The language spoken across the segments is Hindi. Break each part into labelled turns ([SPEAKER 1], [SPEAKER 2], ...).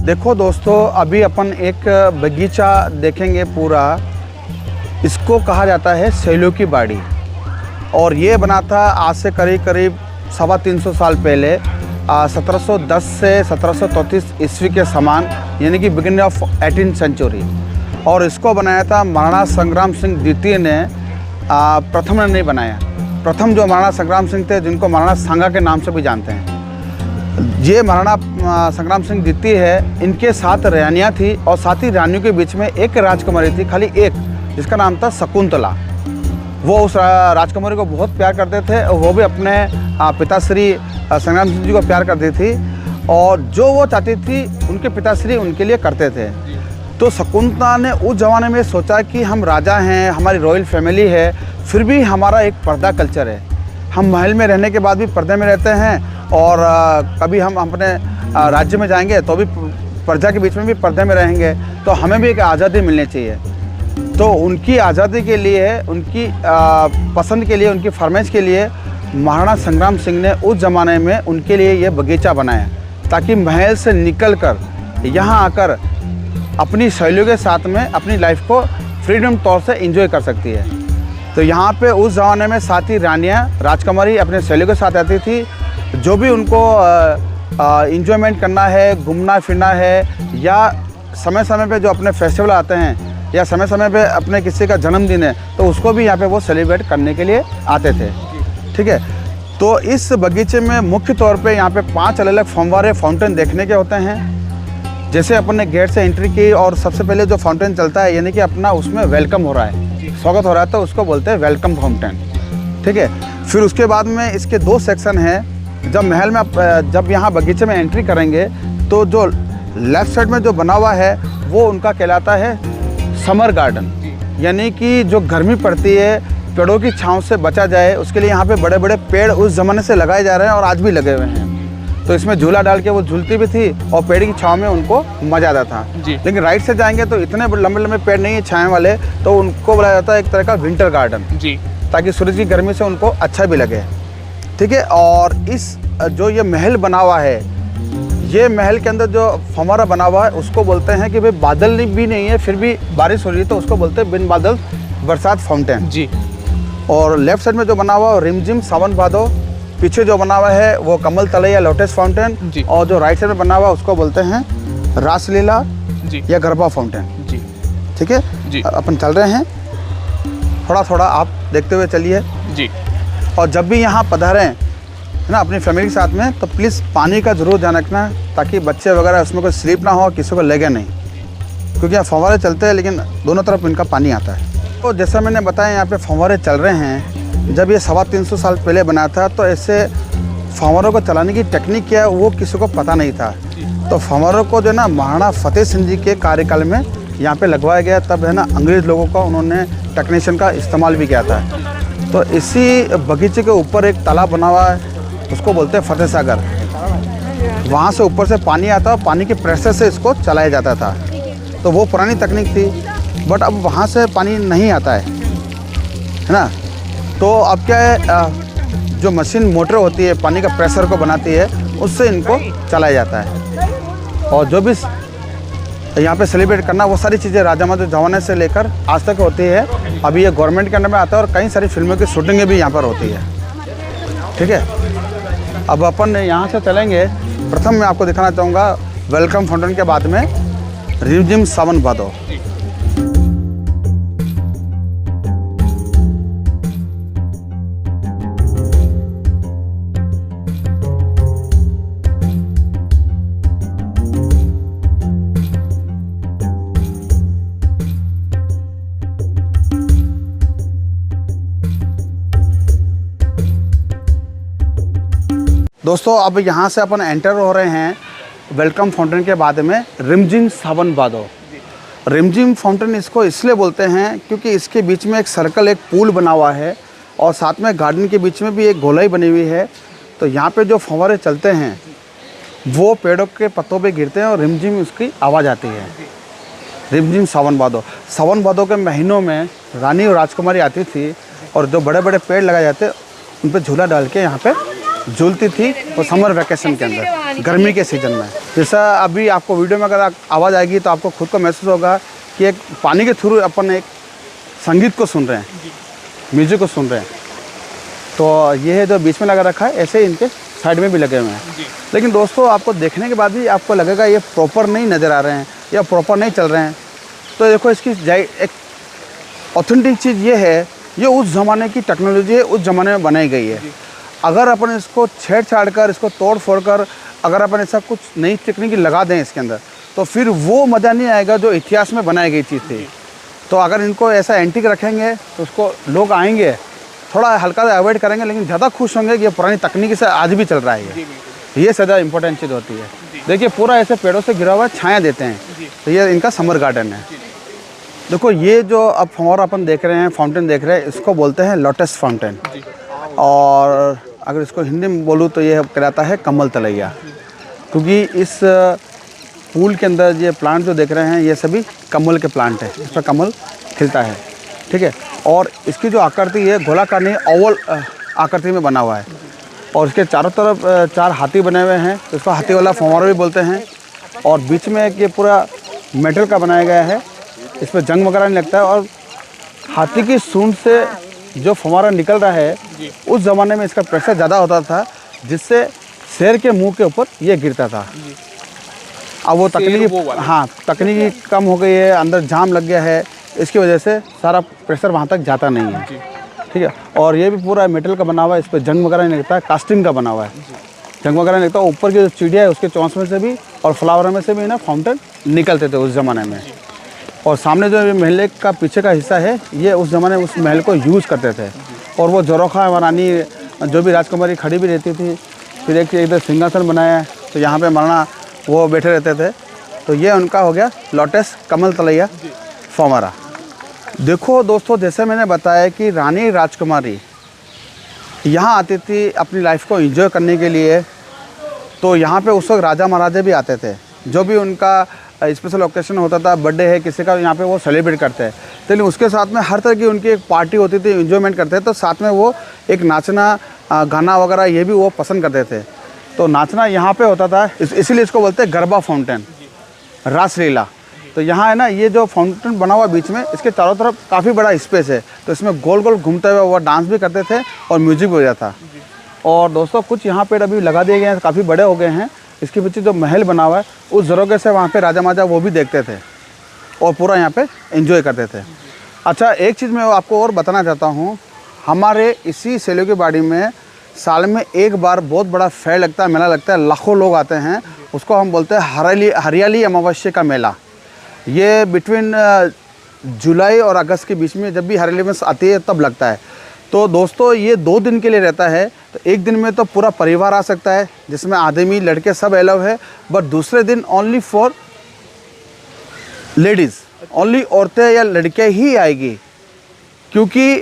[SPEAKER 1] देखो दोस्तों, अभी अपन एक बगीचा देखेंगे पूरा। इसको कहा जाता है सैलों की बाड़ी और ये बना था आज से करीब करीब 350 साल पहले, 1710 से 1733 ईस्वी के समान, यानी कि बिगिनिंग ऑफ 18th सेंचुरी। और इसको बनाया था महाराणा संग्राम सिंह द्वितीय ने। प्रथम ने नहीं बनाया। प्रथम जो महाराणा संग्राम सिंह थे, जिनको महाराणा सांगा के नाम से भी जानते हैं, ये महाराणा संग्राम सिंह द्वितीय है। इनके 7 रानियाँ थी और 7 ही रानियों के बीच में एक राजकुमारी थी, खाली एक, जिसका नाम था शकुंतला। वो उस राजकुमारी को बहुत प्यार करते थे और वो भी अपने पिताश्री संग्राम सिंह जी को प्यार करती थी, और जो वो चाहती थी उनके पिताश्री उनके लिए करते थे। तो शकुंतला ने उस ज़माने में सोचा कि हम राजा हैं, हमारी रॉयल फैमिली है, फिर भी हमारा एक पर्दा कल्चर है। हम महल में रहने के बाद भी पर्दे में रहते हैं, और कभी हम अपने राज्य में जाएंगे तो भी प्रजा के बीच में भी पर्दे में रहेंगे, तो हमें भी एक आज़ादी मिलनी चाहिए। तो उनकी आज़ादी के लिए, उनकी पसंद के लिए, उनकी फरमाइश के लिए महाराणा संग्राम सिंह ने उस ज़माने में उनके लिए ये बगीचा बनाया, ताकि महल से निकलकर यहाँ आकर अपनी शैलियों के साथ में अपनी लाइफ को फ्रीडम तौर से एंजॉय कर सकती है। तो यहाँ पे उस ज़माने में 7 ही रानियाँ, राजकुमारी अपने शैलियों के साथ आती थी। जो भी उनको इंजॉयमेंट करना है, घूमना फिरना है, या समय समय पे जो अपने फेस्टिवल आते हैं, या समय समय पे अपने किसी का जन्मदिन है, तो उसको भी यहाँ पे वो सेलिब्रेट करने के लिए आते थे। ठीक है। तो इस बगीचे में मुख्य तौर पे यहाँ पे 5 अलग अलग फव्वारे, फाउंटेन देखने के होते हैं। जैसे अपन ने गेट से एंट्री की और सबसे पहले जो फाउंटेन चलता है, यानी कि अपना उसमें वेलकम हो रहा है, स्वागत हो रहा है, तो उसको बोलते हैं वेलकम फाउंटेन। ठीक है। फिर उसके बाद में इसके 2 सेक्शन हैं। जब महल में, जब यहाँ बगीचे में एंट्री करेंगे, तो जो लेफ़्ट साइड में जो बना हुआ है वो उनका कहलाता है समर गार्डन, यानी कि जो गर्मी पड़ती है, पेड़ों की छांव से बचा जाए, उसके लिए यहाँ पे बड़े बड़े पेड़ उस ज़माने से लगाए जा रहे हैं और आज भी लगे हुए हैं। तो इसमें झूला डाल के वो झूलती भी थी और पेड़ की छांव में उनको मज़ा आता था। लेकिन राइट से जाएंगे तो इतने लंबे लंबे पेड़ नहीं है छाए वाले, तो उनको बुलाया जाता है एक तरह का विंटर गार्डन, ताकि सूरज की गर्मी से उनको अच्छा भी लगे। ठीक है। और इस जो ये महल बना हुआ है, ये महल के अंदर जो फव्वारा बना हुआ है, उसको बोलते हैं कि भाई बादल भी नहीं है, फिर भी बारिश हो रही है, तो उसको बोलते हैं बिन बादल बरसात फाउंटेन जी। और लेफ्ट साइड में जो बना हुआ है रिमझिम सावन भादो, पीछे जो बना हुआ है वो कमल तले या लोटस फाउंटेन, और जो राइट साइड में बना हुआ है उसको बोलते हैं रासलीला या गरबा फाउंटेन जी। ठीक है जी। अपन चल रहे हैं, थोड़ा थोड़ा आप देखते हुए चलिए जी। और जब भी यहाँ पधारें है ना अपनी फैमिली के साथ में, तो प्लीज़ पानी का ज़रूर ध्यान रखना, ताकि बच्चे वगैरह उसमें कोई स्लिप ना हो, किसी को लगे नहीं, क्योंकि यहाँ फव्वारे चलते हैं लेकिन दोनों तरफ इनका पानी आता है। तो जैसा मैंने बताया, यहाँ पे फव्वारे चल रहे हैं। जब ये 350 साल पहले बना था, तो ऐसे फव्वारों को चलाने की टेक्निक क्या है वो किसी को पता नहीं था। तो फव्वारों को जो है ना महाराणा फतेह सिंह जी के कार्यकाल में यहाँ पे लगवाया गया, तब है ना अंग्रेज़ लोगों का उन्होंने टेक्नीशियन का इस्तेमाल भी किया था। तो इसी बगीचे के ऊपर एक तालाब बना हुआ है, उसको बोलते हैं फतेह सागर। वहाँ से ऊपर से पानी आता है, पानी के प्रेशर से इसको चलाया जाता था। तो वो पुरानी तकनीक थी, बट अब वहाँ से पानी नहीं आता है ना। तो अब क्या है, जो मशीन मोटर होती है पानी का प्रेशर को बनाती है, उससे इनको चलाया जाता है। और जो भी यहाँ पे सेलिब्रेट करना, वो सारी चीज़ें राजा महाराजा ज़माने से लेकर आज तक होती है। अभी ये गवर्नमेंट के अंडर में आता है और कई सारी फिल्मों की शूटिंगें भी यहाँ पर होती है। ठीक है। अब अपन यहाँ से चलेंगे। प्रथम मैं आपको दिखाना चाहूँगा वेलकम फाउंटेन के बाद में रिमझिम सावन भादो। दोस्तों, अब यहाँ से अपन एंटर हो रहे हैं वेलकम फाउंटेन के बाद में रिमझिम सावन भादो। रिमझिम फाउंटेन इसको इसलिए बोलते हैं क्योंकि इसके बीच में एक सर्कल, एक पूल बना हुआ है, और साथ में गार्डन के बीच में भी एक गोलाई बनी हुई है। तो यहाँ पे जो फव्वारे चलते हैं वो पेड़ों के पत्तों पे गिरते हैं और रिमझिम उसकी आवाज़ आती है। रिमझिम सावन भादो। सावन भादो के महीनों में रानी और राजकुमारी आती थी, और जो बड़े बड़े पेड़ लगाए जाते उन पर झूला डाल के यहाँ पे झूलती थी वो समर वैकेशन के अंदर, गर्मी के सीज़न में। जैसा अभी आपको वीडियो में अगर आवाज़ आएगी तो आपको खुद को महसूस होगा कि एक पानी के थ्रू अपन एक संगीत को सुन रहे हैं, म्यूज़िक को सुन रहे हैं। तो ये है जो बीच में लगा रखा है, ऐसे इनके साइड में भी लगे हुए हैं। लेकिन दोस्तों आपको देखने के बाद भी आपको लगेगा ये प्रॉपर नहीं नज़र आ रहे हैं या प्रॉपर नहीं चल रहे हैं। तो देखो इसकी एक ऑथेंटिक चीज़ ये है, ये उस ज़माने की टेक्नोलॉजी है, उस ज़माने में बनाई गई है। अगर अपन इसको छेड़-छाड़ कर, इसको तोड़-फोड़ कर अगर अपन ऐसा कुछ नई टेक्निक लगा दें इसके अंदर, तो फिर वो मज़ा नहीं आएगा जो इतिहास में बनाई गई चीज़ थी। तो अगर इनको ऐसा एंटीक रखेंगे तो उसको लोग आएंगे, थोड़ा हल्का सा अवॉइड करेंगे, लेकिन ज़्यादा खुश होंगे कि ये पुरानी तकनीक से आज भी चल रहा है। ये ज़्यादा इंपॉर्टेंट चीज़ होती है। देखिए पूरा ऐसे पेड़ों से घिरा हुआ छाया देते हैं। तो ये इनका समर गार्डन है। देखो ये जो अब फव्वारा अपन देख रहे हैं, फाउंटेन देख रहे हैं, इसको बोलते हैं लोटस फाउंटेन, और अगर इसको हिंदी में बोलूँ तो ये कहलाता है कमल तलैया। क्योंकि इस पूल के अंदर ये प्लांट जो देख रहे हैं ये सभी कमल के प्लांट हैं, इस पर कमल खिलता है, ठीक है। और इसकी जो आकृति है गोलाकार नहीं, ओवल आकृति में बना हुआ है, और इसके चारों तरफ 4 हाथी बने हुए हैं, तो इसको हाथी वाला फव्वारा भी बोलते हैं। और बीच में एक ये पूरा मेटल का बनाया गया है, इस पर जंग वगैरह नहीं लगता है। और हाथी की सूंड से जो फव्वारा निकल रहा है, उस ज़माने में इसका प्रेशर ज़्यादा होता था, जिससे शेर के मुंह के ऊपर ये गिरता था। अब वो तकनीकी कम हो गई है, अंदर जाम लग गया है, इसकी वजह से सारा प्रेशर वहाँ तक जाता नहीं है, ठीक है। और ये भी पूरा मेटल का बना हुआ है, इस पर जंग वगैरह नहीं लगता है, कास्टिंग का बना हुआ है, जंग वगैरह नहीं लगता। ऊपर की जो चिड़िया है उसके चोंच में से भी और फ्लावर में से भी ना फाउंटेन निकलते थे उस ज़माने में। और सामने जो महल का पीछे का हिस्सा है, ये उस ज़माने में उस महल को यूज़ करते थे। और वो जोरोखा रानी जो भी राजकुमारी खड़ी भी रहती थी, फिर एक इधर सिंहासन बनाया, तो यहाँ पे महाराणा वो बैठे रहते थे। तो ये उनका हो गया लोटस कमल तलैया फव्वारा। देखो दोस्तों, जैसे मैंने बताया कि रानी राजकुमारी यहाँ आती थी अपनी लाइफ को एंजॉय करने के लिए। तो यहाँ पे उस वक्त राजा महाराजा भी आते थे, जो भी उनका स्पेशल ओकेशन होता था, बर्थडे है किसी का, यहाँ पे वो सेलिब्रेट करते हैं। तो लेकिन उसके साथ में हर तरह की उनकी एक पार्टी होती थी, एंजॉयमेंट करते थे। तो साथ में वो एक नाचना, गाना वगैरह ये भी वो पसंद करते थे। तो नाचना यहाँ पे होता था, इसीलिए इसको बोलते हैं गरबा फाउंटेन, रासलीला। तो यहाँ है ना, ये जो फाउंटेन बना हुआ बीच में, इसके चारों तरफ काफ़ी बड़ा स्पेस है, तो इसमें गोल गोल घूमते हुए वो डांस भी करते थे और म्यूजिक भी हो जाता। और दोस्तों कुछ यहाँ पेड़ अभी लगा दिए गए हैं, काफ़ी बड़े हो गए हैं। इसके पीछे जो महल बना हुआ है, उस जरोगे से वहाँ पे राजा महाराजा वो भी देखते थे और पूरा यहाँ पे एंजॉय करते थे। अच्छा, एक चीज़ मैं आपको और बताना चाहता हूँ, हमारे इसी सेलो की बाड़ी में साल में एक बार बहुत बड़ा फेयर लगता है, मेला लगता है, लाखों लोग आते हैं। उसको हम बोलते हैं हरियाली अमावस्या का मेला। ये बिटवीन जुलाई और अगस्त के बीच में जब भी हरियाली में आती है तब लगता है। तो दोस्तों ये 2 दिन के लिए रहता है। तो एक दिन में तो पूरा परिवार आ सकता है, जिसमें आदमी लड़के सब अलाउ है, बट दूसरे दिन ओनली फॉर लेडीज़, ओनली औरतें या लड़कियां ही आएगी। क्योंकि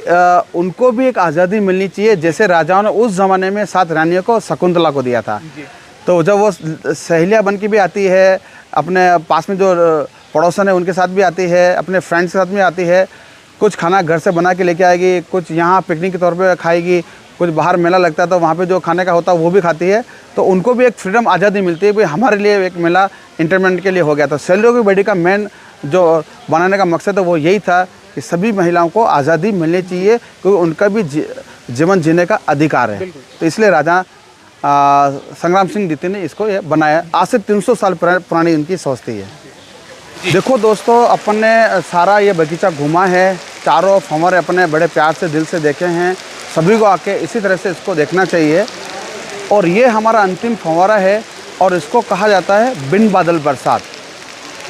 [SPEAKER 1] उनको भी एक आज़ादी मिलनी चाहिए, जैसे राजाओं ने उस ज़माने में 7 रानियों को शकुंतला को दिया था। तो जब वो सहेलियाँ बन के भी आती है, अपने पास में जो पड़ोसन है उनके साथ भी आती है, अपने फ्रेंड्स के साथ भी आती है, कुछ खाना घर से बना के लेके आएगी, कुछ यहाँ पिकनिक के तौर पे खाएगी, कुछ बाहर मेला लगता है तो वहाँ पे जो खाने का होता है वो भी खाती है। तो उनको भी एक फ्रीडम, आज़ादी मिलती है। भाई हमारे लिए एक मेला एंटरटेनमेंट के लिए हो गया। तो सेलो की बड़ी का मेन जो बनाने का मकसद है वो यही था कि सभी महिलाओं को आज़ादी मिलनी चाहिए, क्योंकि उनका भी जीवन जीने का अधिकार है। तो इसलिए राजा संग्राम सिंह द्वितीय ने इसको ये बनाया। आज से 300 साल पुरानी इनकी सोच थी है। देखो दोस्तों, अपन ने सारा ये बगीचा घूमा है, चारों फव्वारे अपने बड़े प्यार से दिल से देखे हैं। सभी को आके इसी तरह से इसको देखना चाहिए। और ये हमारा अंतिम फव्वारा है और इसको कहा जाता है बिन बादल बरसात।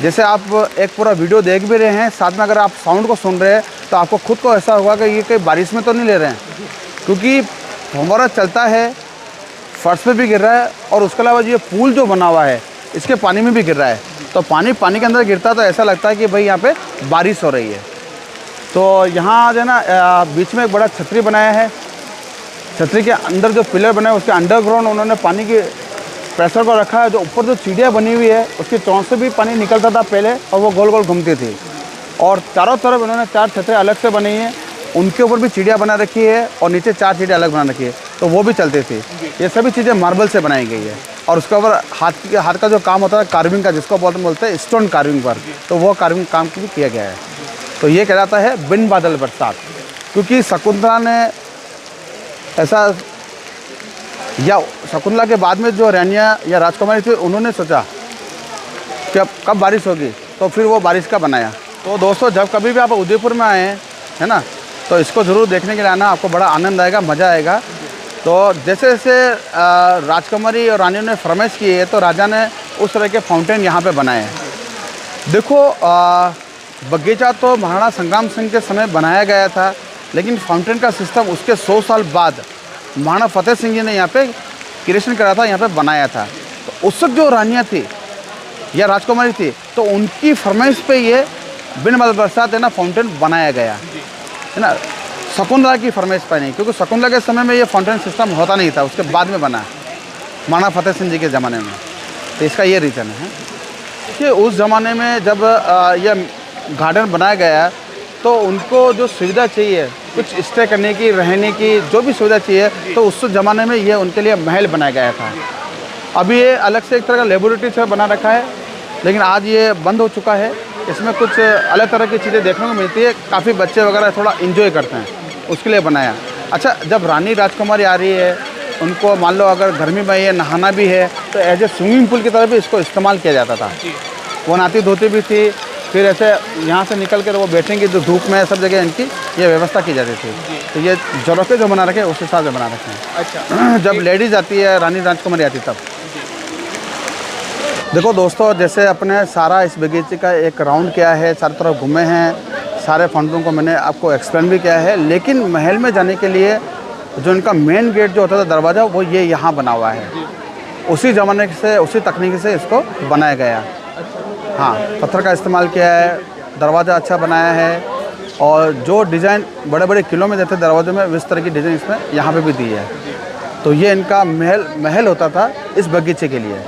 [SPEAKER 1] जैसे आप एक पूरा वीडियो देख भी रहे हैं, साथ में अगर आप साउंड को सुन रहे हैं तो आपको खुद को ऐसा होगा कि ये कहीं बारिश में तो नहीं ले रहे हैं, क्योंकि फव्वारा चलता है, फर्श पे भी गिर रहा है, और उसके अलावा ये पुल जो बना हुआ है इसके पानी में भी गिर रहा है। तो पानी के अंदर गिरता तो ऐसा लगता है कि भाई यहाँ पे बारिश हो रही है। तो यहाँ जो है ना, बीच में एक बड़ा छतरी बनाया है। छतरी के अंदर जो पिलर बना है उसके अंडरग्राउंड उन्होंने पानी के प्रेशर को रखा है। जो ऊपर जो चिड़िया बनी हुई है उसकी चोंच से भी पानी निकलता था पहले, और वो गोल गोल घूमती थी। और चारों तरफ इन्होंने 4 छतरें अलग से बनाई हैं, उनके ऊपर भी चिड़िया बना रखी है और नीचे 4 चिड़िया अलग बना रखी है। तो वो भी चलती थी। ये सभी चीज़ें मार्बल से बनाई गई है। और उसके ऊपर हाथ का जो काम होता है कार्विंग का, जिसको बोलते हैं स्टोन कार्विंग पर, तो वो कार्विंग काम भी किया गया है। तो ये कहलाता है बिन बादल बरसात, क्योंकि शकुंतला ने ऐसा, या शकुंतला के बाद में जो रानियाँ या राजकुमारी थी, उन्होंने सोचा कि अब कब बारिश होगी, तो फिर वो बारिश का बनाया। तो दोस्तों, जब कभी भी आप उदयपुर में आएँ, है ना, तो इसको ज़रूर देखने के लिए आना, आपको बड़ा आनंद आएगा, मज़ा आएगा। तो जैसे जैसे राजकुमारी और रानियों ने फरमाइश की है, तो राजा ने उस तरह के फाउंटेन यहाँ पे बनाए हैं। देखो, बगीचा तो महाराणा संग्राम सिंह के समय बनाया गया था, लेकिन फाउंटेन का सिस्टम उसके 100 साल बाद महाराणा फतेह सिंह जी ने यहाँ पे क्रिएशन करा था, यहाँ पे बनाया था। तो उस वक्त जो रानियाँ थी या राजकुमारी थी, तो उनकी फरमाइश पे ये बिन बादल बरसात है ना फाउंटेन बनाया गया, है ना। शकुंतला की फरमाइश पर नहीं, क्योंकि शकुंतला के समय में ये फाउंटेन सिस्टम होता नहीं था, उसके बाद में बना महाराणा फतेह सिंह जी के ज़माने में। तो इसका ये रीज़न है कि उस ज़माने में जब यह गार्डन बनाया गया, तो उनको जो सुविधा चाहिए, कुछ स्टे करने की, रहने की जो भी सुविधा चाहिए, तो उस ज़माने में ये उनके लिए महल बनाया गया था। अभी ये अलग से एक तरह का लेबोरेटरी से बना रखा है, लेकिन आज ये बंद हो चुका है। इसमें कुछ अलग तरह की चीज़ें देखने को मिलती है, काफ़ी बच्चे वगैरह थोड़ा इन्जॉय करते हैं, उसके लिए बनाया। अच्छा, जब रानी राजकुमारी आ रही है, उनको मान लो अगर गर्मी में ये नहाना भी है, तो एज ए स्विमिंग पूल की तरह भी इसको इस्तेमाल किया जाता था। वो नहाती धोती भी थी, फिर ऐसे यहाँ से निकल कर वो बैठेंगे, जो धूप में सब जगह इनकी ये व्यवस्था की जाती थी। तो ये जरूरतें जो बना रखे उस हिसाब से बना रखे हैं। अच्छा, जब लेडीज़ आती है, रानी राजकुमारी आती तब। देखो दोस्तों, जैसे अपने सारा इस बगीचे का एक राउंड किया है, चारों तरफ घूमे हैं, सारे फाउंटेन को मैंने आपको एक्सप्लेन भी किया है। लेकिन महल में जाने के लिए जो इनका मेन गेट जो होता था, दरवाज़ा, वो ये यहाँ बना हुआ है। उसी ज़माने से, उसी तकनीक से इसको बनाया गया। हाँ, पत्थर का इस्तेमाल किया है, दरवाज़ा अच्छा बनाया है, और जो डिज़ाइन बड़े बड़े किलों में देते दरवाजे में, इस तरह की डिज़ाइन इसमें यहाँ पे भी दी है। तो ये इनका महल होता था इस बगीचे के लिए।